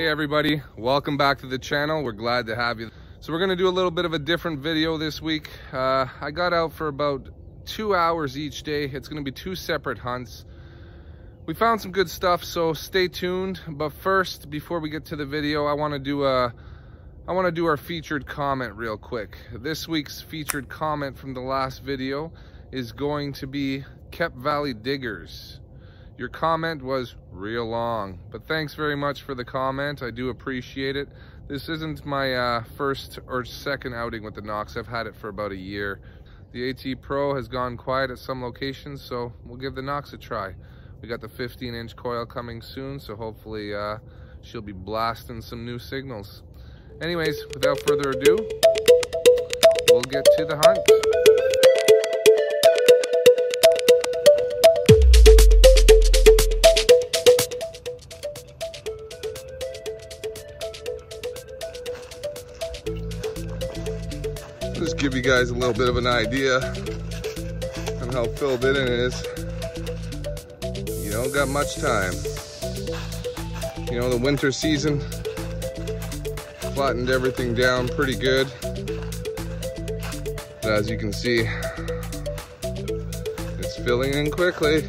Hey everybody, welcome back to the channel. We're glad to have you. So we're going to do a little bit of a different video this week. I got out for about 2 hours each day. It's going to be 2 separate hunts. We found some good stuff, so stay tuned. But first, before we get to the video, I want to do our featured comment real quick. This week's featured comment from the last video is going to be Kep Valley Diggers. Your comment was real long, but thanks very much for the comment. I do appreciate it. This isn't my first or second outing with the Nox. I've had it for about a year. The AT Pro has gone quiet at some locations, so we'll give the Nox a try. We got the 15-inch coil coming soon, so hopefully she'll be blasting some new signals. Anyways, without further ado, we'll get to the hunt. Just give you guys a little bit of an idea on how filled in it is. You don't got much time. You know, the winter season flattened everything down pretty good. But as you can see, it's filling in quickly.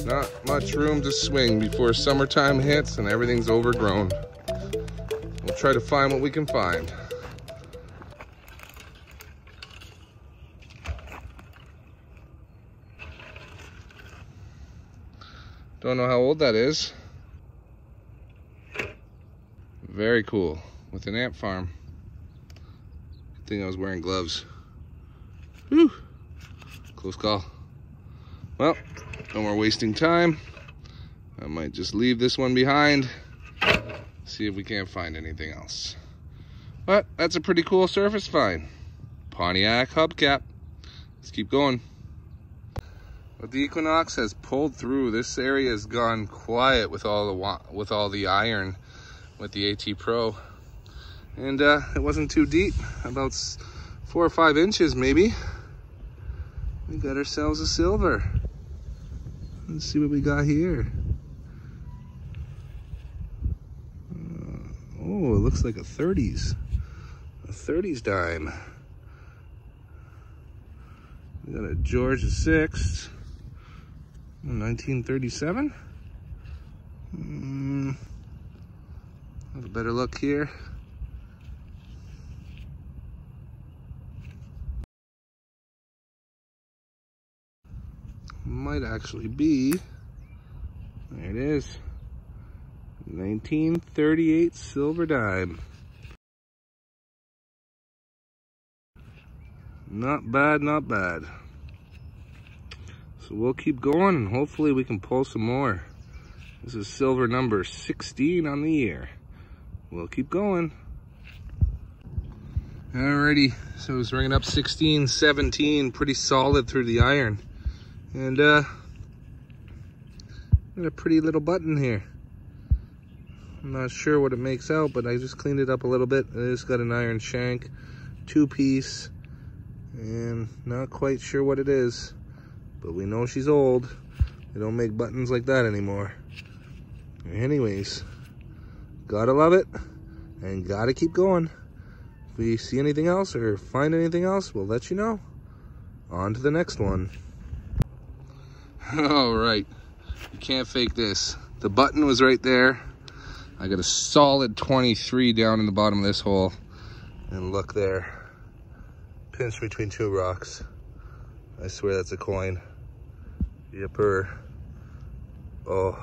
Not much room to swing before summertime hits and everything's overgrown. We'll try to find what we can find. Don't know how old that is. Very cool. With an ant farm. Good thing I was wearing gloves. Whew. Close call. Well, no more wasting time. I might just leave this one behind. See if we can't find anything else. But that's a pretty cool surface find. Pontiac hubcap. Let's keep going. But the Equinox has pulled through. This area has gone quiet with all the iron with the AT Pro, and it wasn't too deep, about 4 or 5 inches maybe. We got ourselves a silver. Let's see what we got here. Oh, it looks like a 30s dime. We got a George VI. 1937. Have a better look here. Might actually be. There it is. 1938 silver dime. Not bad, not bad. So we'll keep going and hopefully we can pull some more. This is silver number 16 on the year. We'll keep going. Alrighty, so it's ringing up 16, 17, pretty solid through the iron. And got a pretty little button here. I'm not sure what it makes out, but I just cleaned it up a little bit. It's got an iron shank, 2-piece, and not quite sure what it is. But we know she's old. They don't make buttons like that anymore. Anyways, gotta love it and gotta keep going. If we see anything else or find anything else, we'll let you know. On to the next one. All right, you can't fake this. The button was right there. I got a solid 23 down in the bottom of this hole. And look there, pinched between 2 rocks. I swear that's a coin. Yipper. Oh.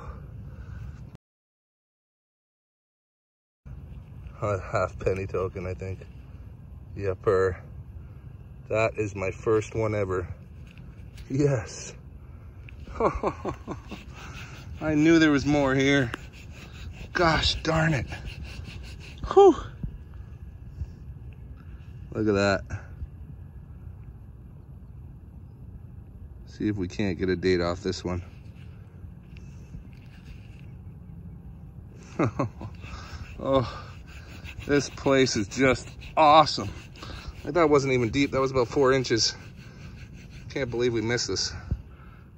A half penny token, I think. Yipper. That is my first one ever. Yes. I knew there was more here. Gosh darn it. Whew. Look at that. See if we can't get a date off this one. Oh, this place is just awesome. I thought it wasn't even deep. That was about 4 inches. Can't believe we missed this.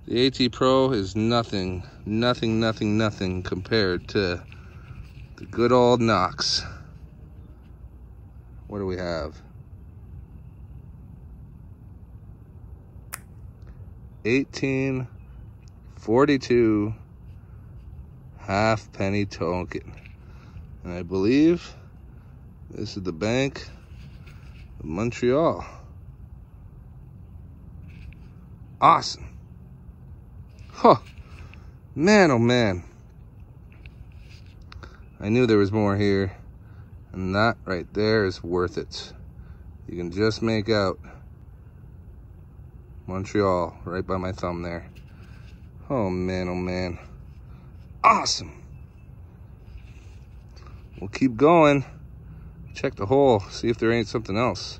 The AT Pro is nothing compared to The good old Knox. What do we have? 1842 half-penny token. And I believe this is the Bank of Montreal. Awesome. Huh. Man, oh man. I knew there was more here. And that right there is worth it. You can just make out Montreal right by my thumb there. Oh man, oh man. Awesome. We'll keep going. Check the hole, see if there ain't something else.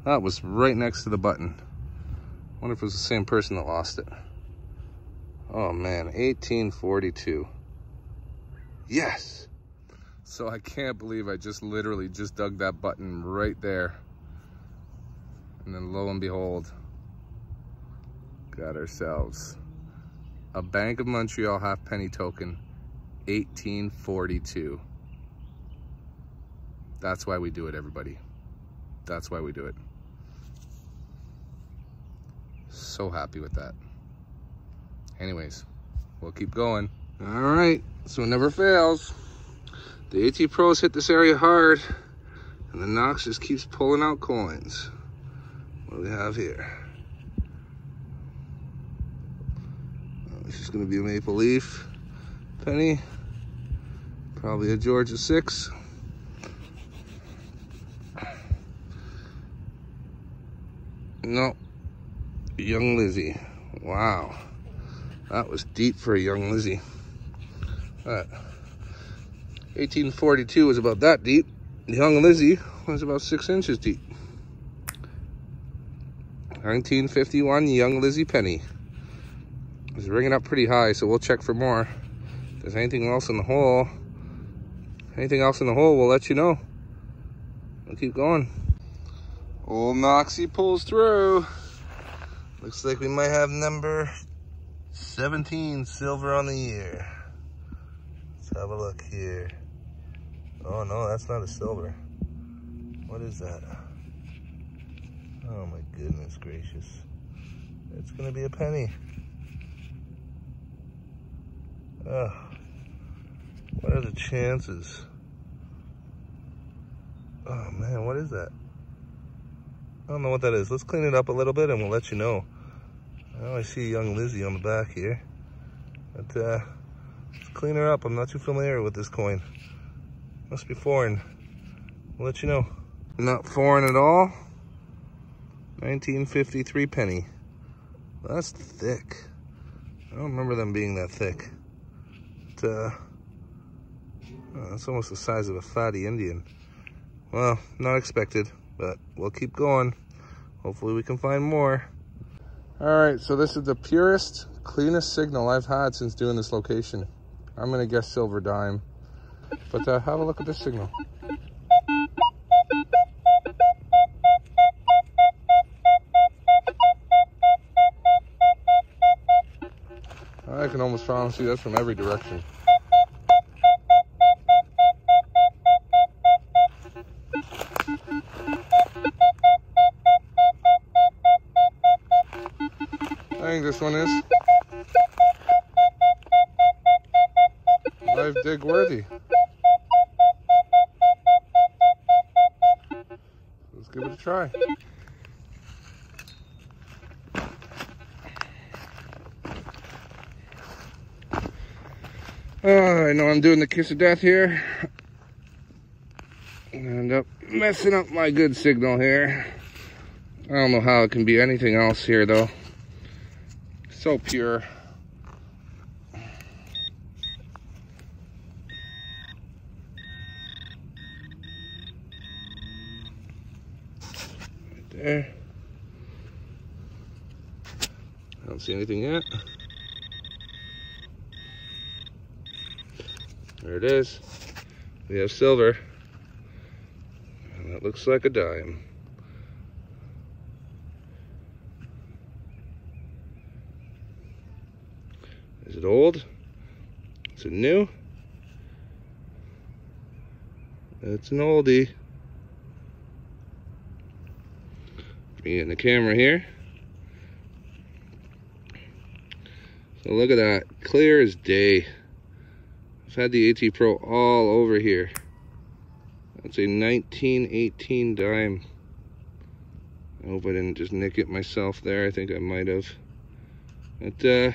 That was right next to the button. Wonder if it was the same person that lost it. Oh man, 1842. Yes. So I can't believe I just literally just dug that button right there. And then lo and behold, got ourselves a Bank of Montreal half-penny token, 1842. That's why we do it, everybody. That's why we do it. So happy with that. Anyways, we'll keep going. All right, so it never fails. The AT Pros hit this area hard, and the Knox just keeps pulling out coins. What do we have here? This is gonna be a Maple Leaf penny. Probably a Georgia 6. No, Young Lizzie. Wow, that was deep for a Young Lizzie. 1842 was about that deep. Young Lizzie was about 6 inches deep. 1951 Young Lizzie penny. It's ringing up pretty high, so we'll check for more. If there's anything else in the hole, we'll let you know. We'll keep going. Old Noxie pulls through. Looks like we might have number 17 silver on the year. Let's have a look here. Oh no, that's not a silver. What is that? Oh my goodness gracious. It's gonna be a penny. Ugh. What are the chances? Oh man, what is that? I don't know what that is. Let's clean it up a little bit and we'll let you know. Oh, I see Young Lizzie on the back here. But let's clean her up. I'm not too familiar with this coin. Must be foreign. We'll let you know. Not foreign at all. 1953 penny. That's thick. I don't remember them being that thick. But, that's almost the size of a fatty Indian. Well, not expected, but we'll keep going. Hopefully we can find more. All right, so this is the purest, cleanest signal I've had since doing this location. I'm gonna guess silver dime, but have a look at this signal. I can almost promise you that's from every direction. I think this one is live dig worthy. Let's give it a try. I know I'm doing the kiss of death here. I end up messing up my good signal here. I don't know how it can be anything else here though. So pure. Right there. I don't see anything yet. There it is. We have silver. And that looks like a dime. Is it old? Is it new? That's an oldie. Me and the camera here. So look at that, clear as day. I've had the AT Pro all over here. That's a 1918 dime. I hope I didn't just nick it myself there. I think I might have. But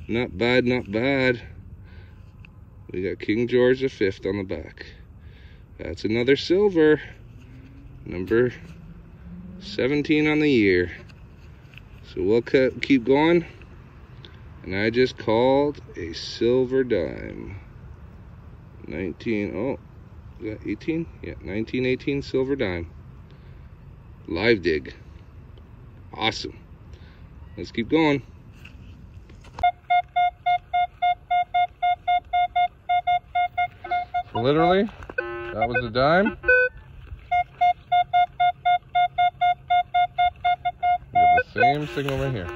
not bad, not bad. We got King George V on the back. That's another silver. Number 17 on the year. So we'll keep going. And I just called a silver dime. 19, is that 18? Yeah, 1918 silver dime. Live dig. Awesome. Let's keep going. So literally, that was a dime. We have the same signal right here.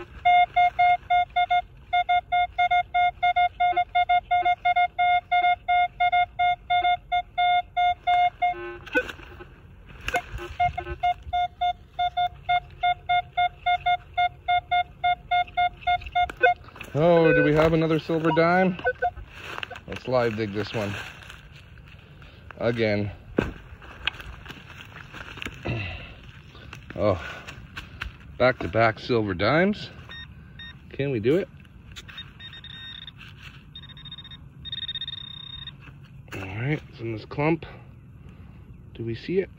Oh, do we have another silver dime? Let's live dig this one. Again. Oh, back-to-back silver dimes. Can we do it? All right, it's in this clump. Do we see it?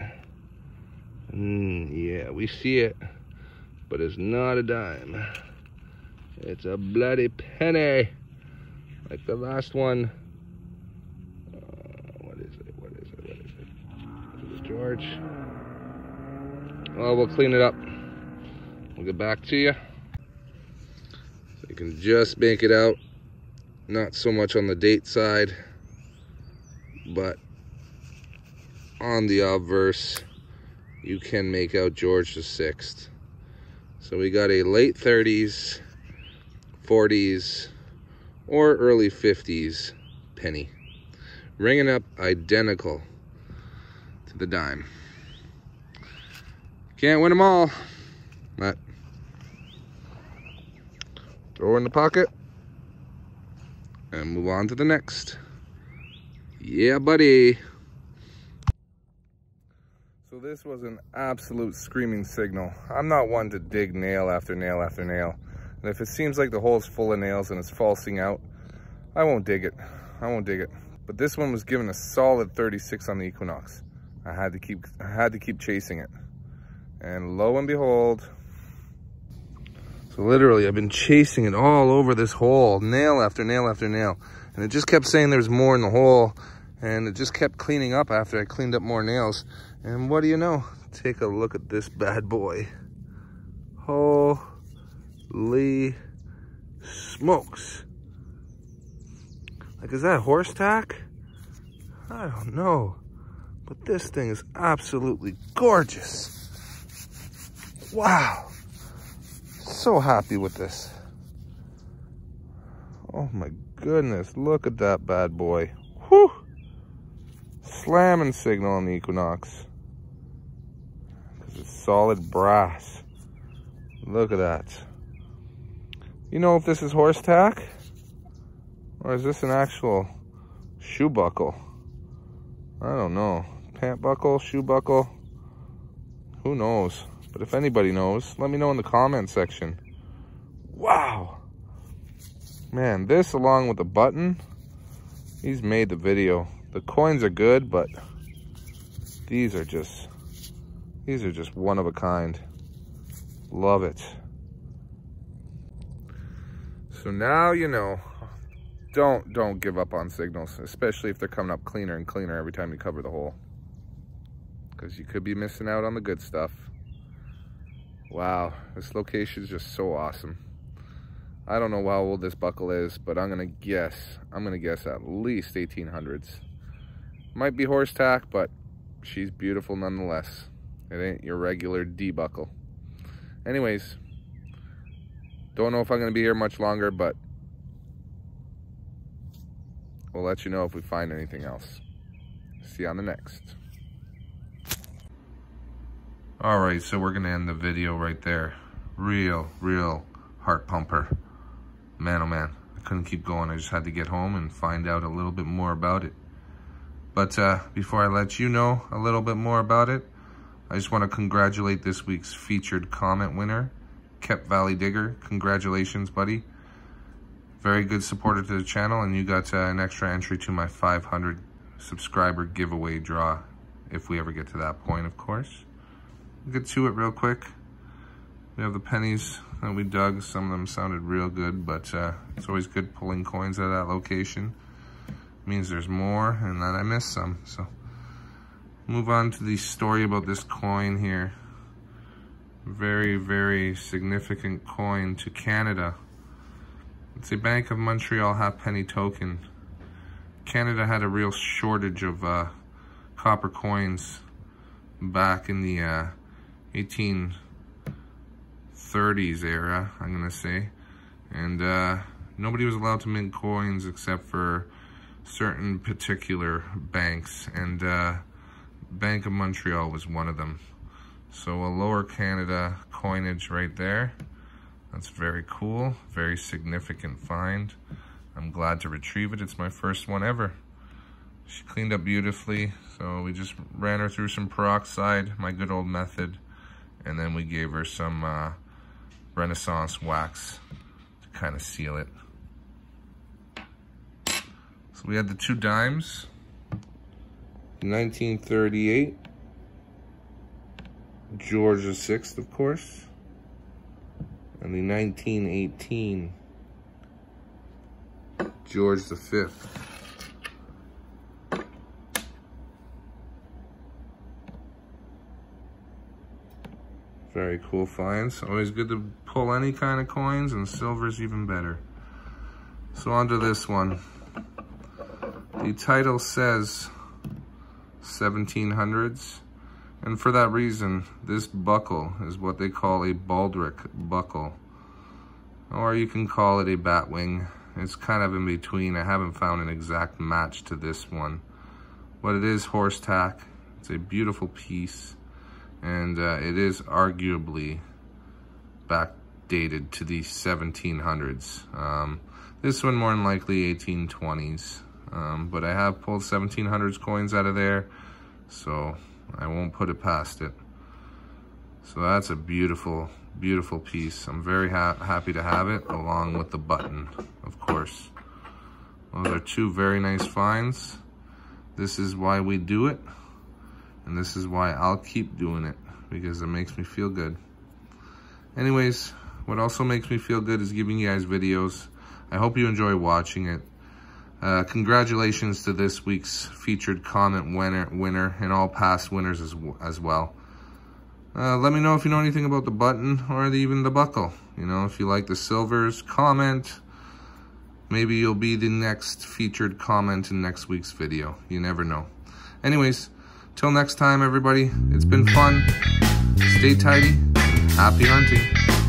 Yeah, we see it, but it's not a dime. It's a bloody penny, like the last one. What is it? Is it George? Well, we'll clean it up. We'll get back to you. So you can just make it out. Not so much on the date side, but on the obverse, you can make out George VI. So we got a late 30s, 40s, or early 50s penny, ringing up identical to the dime. Can't win them all, but throw in the pocket and move on to the next. Yeah, buddy. So this was an absolute screaming signal. I'm not one to dig nail after nail after nail. And if it seems like the hole's full of nails and it's falsing out, I won't dig it. But this one was given a solid 36 on the Equinox. I had to keep chasing it. And lo and behold, so literally I've been chasing it all over this hole, nail after nail after nail. And it just kept saying there's more in the hole. And it just kept cleaning up after I cleaned up more nails. And what do you know? Take a look at this bad boy. Holy smokes. Like, is that horse tack? I don't know. But this thing is absolutely gorgeous. Wow. So happy with this. Oh my goodness. Look at that bad boy. Whew. Slamming signal on the Equinox. Because it's solid brass. Look at that. You know if this is horse tack? Or is this an actual shoe buckle? I don't know. Pant buckle, shoe buckle. Who knows? But if anybody knows, let me know in the comment section. Wow. Man, this along with the button, he's made the video. The coins are good, but these are just one of a kind. Love it. So now you know. Don't give up on signals, especially if they're coming up cleaner and cleaner every time you cover the hole. Because you could be missing out on the good stuff. Wow, this location is just so awesome. I don't know how old this buckle is, but I'm gonna guess at least 1800s. Might be horse tack, but she's beautiful nonetheless. It ain't your regular D buckle. Anyways, don't know if I'm gonna be here much longer, but we'll let you know if we find anything else. See you on the next. All right, so we're gonna end the video right there. Real heart pumper. Man, oh man, I couldn't keep going. I just had to get home and find out a little bit more about it. But before I let you know a little bit more about it, I just want to congratulate this week's featured comment winner, Kep Valley Digger. Congratulations, buddy. Very good supporter to the channel, and you got an extra entry to my 500 subscriber giveaway draw, if we ever get to that point, of course. We'll get to it real quick. We have the pennies that we dug. Some of them sounded real good, but it's always good pulling coins out of that location. It means there's more and that I missed some. So move on to the story about this coin here. Very significant coin to Canada. It's a Bank of Montreal half-penny token. Canada had a real shortage of copper coins back in the 1830s era, I'm gonna say. And nobody was allowed to mint coins except for certain particular banks, and Bank of Montreal was one of them. So a Lower Canada coinage right there. That's very cool, very significant find. I'm glad to retrieve it. It's my first one ever. She cleaned up beautifully, so we just ran her through some peroxide, my good old method, and then we gave her some Renaissance wax to kind of seal it. So we had the 2 dimes, 1938, George VI, of course, and the 1918, George V. Very cool finds. Always good to pull any kind of coins, and silver's even better. So on to this one. The title says 1700's, and for that reason, this buckle is what they call a baldric buckle, or you can call it a batwing. It's kind of in between. I haven't found an exact match to this one, but it is horse tack. It's a beautiful piece, and it is arguably backdated to the 1700's. This one more than likely 1820s. But I have pulled 1700's coins out of there, so I won't put it past it. So that's a beautiful piece. I'm very happy to have it, along with the button, of course. Those are 2 very nice finds. This is why we do it, and this is why I'll keep doing it, because it makes me feel good. Anyways, what also makes me feel good is giving you guys videos. I hope you enjoy watching it. Congratulations to this week's featured comment winner and all past winners as well. Let me know if you know anything about the button or even the buckle. You know, if you like the silvers, comment. Maybe you'll be the next featured comment in next week's video. You never know. Anyways, till next time, everybody. It's been fun. Stay tidy. Happy hunting.